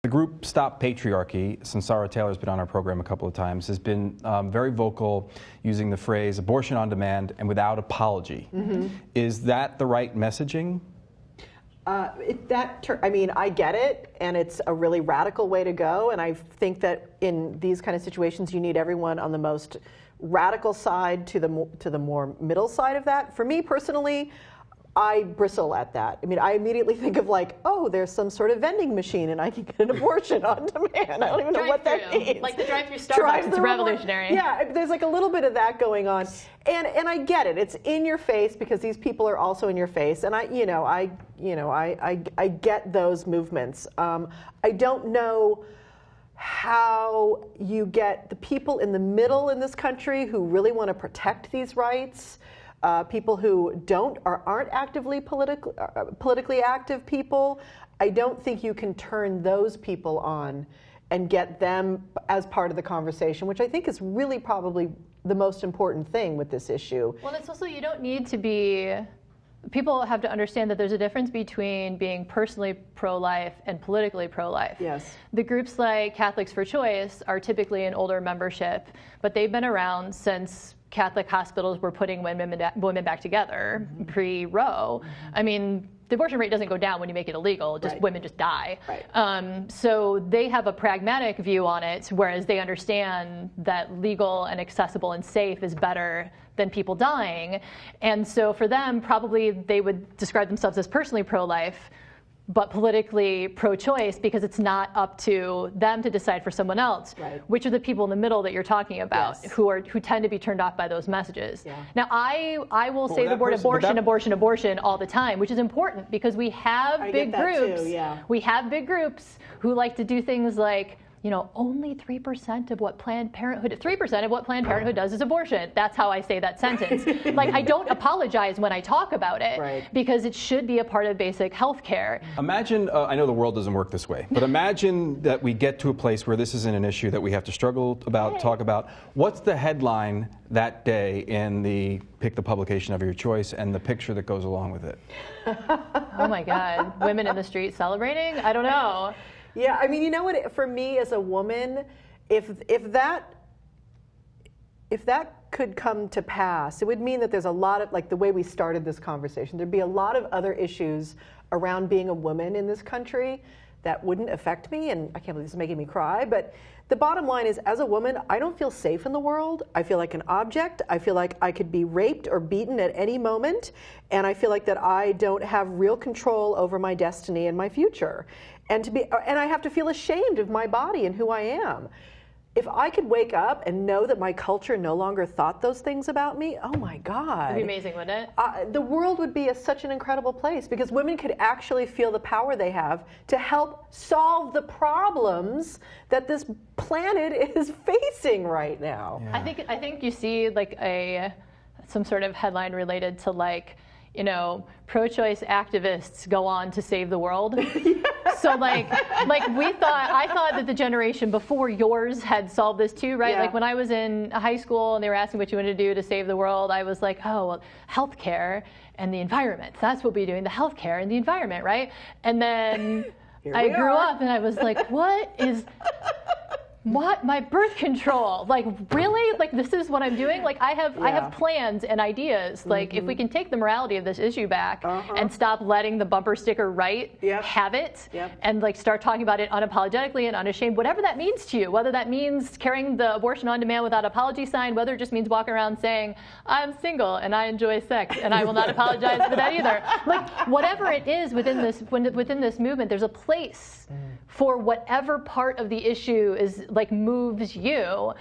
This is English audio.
The group Stop Patriarchy, Sansara Taylor's been on our program a couple of times, has been very vocal using the phrase abortion on demand and without apology. Mm-hmm. Is that the right messaging? I mean, I get it, and it's a really radical way to go, and I think that in these kind of situations you need everyone on the most radical side to the more middle side of that. For me personally, I bristle at that. I mean, I immediately think of like, oh, there's some sort of vending machine and I can get an abortion on demand. I don't even know what that means. Like the drive-through Starbucks, it's revolutionary. Yeah, there's like a little bit of that going on. And I get it. It's in your face because these people are also in your face. And I get those movements. I don't know how you get the people in the middle in this country who really want to protect these rights. People who aren't actively politically active people. I don't think you can turn those people on and get them as part of the conversation, which I think is really probably the most important thing with this issue. Well, it's also, you don't need to be, people have to understand that there's a difference between being personally pro-life and politically pro-life. Yes. The groups like Catholics for Choice are typically an older membership, but they've been around since Catholic hospitals were putting women back together, mm-hmm. pre-Roe. Mm-hmm. I mean, the abortion rate doesn't go down when you make it illegal, just right. Women just die. Right. So they have a pragmatic view on it, whereas they understand that legal and accessible and safe is better than people dying. And so for them, probably they would describe themselves as personally pro-life, but politically pro-choice, because it's not up to them to decide for someone else. Right. Which are the people in the middle that you're talking about, yes. who tend to be turned off by those messages. Yeah. Now, I will say the word abortion all the time, which is important because we have big groups. Too, yeah. We have big groups who like to do things like, only 3% of what Planned Parenthood, 3% of what Planned Parenthood does is abortion. That's how I say that sentence. Like, I don't apologize when I talk about it, right. because it should be a part of basic health care. Imagine, I know the world doesn't work this way, but imagine that we get to a place where this isn't an issue that we have to struggle about, talk about. What's the headline that day in the pick the publication of your choice and the picture that goes along with it? Oh my God, women in the street celebrating? I don't know. Yeah, I mean, you know what? For me as a woman, if that could come to pass, it would mean that there's a lot of, like the way we started this conversation, there'd be a lot of other issues around being a woman in this country that wouldn't affect me, and I can't believe this is making me cry, but the bottom line is, as a woman, I don't feel safe in the world. I feel like an object. I feel like I could be raped or beaten at any moment, and I feel like that I don't have real control over my destiny and my future. And I have to feel ashamed of my body and who I am. If I could wake up and know that my culture no longer thought those things about me, oh my God. It'd be amazing, wouldn't it? The world would be such an incredible place because women could actually feel the power they have to help solve the problems that this planet is facing right now. Yeah. I think you see like some sort of headline related to like, pro-choice activists go on to save the world. So I thought that the generation before yours had solved this too, right? Yeah. Like when I was in high school and they were asking what you wanted to do to save the world, I was like, oh, well, healthcare and the environment. That's what we're doing, the healthcare and the environment, right? And then I grew up and I was like, what? My birth control? Like, really? Like, this is what I'm doing? Like, I have plans and ideas. Like, if we can take the morality of this issue back and stop letting the bumper sticker right have it and like start talking about it unapologetically and unashamed, whatever that means to you, whether that means carrying the abortion on demand without apology sign, whether it just means walking around saying, I'm single and I enjoy sex and I will not apologize for that either. Like, whatever it is within this movement, there's a place for whatever part of the issue is like moves you.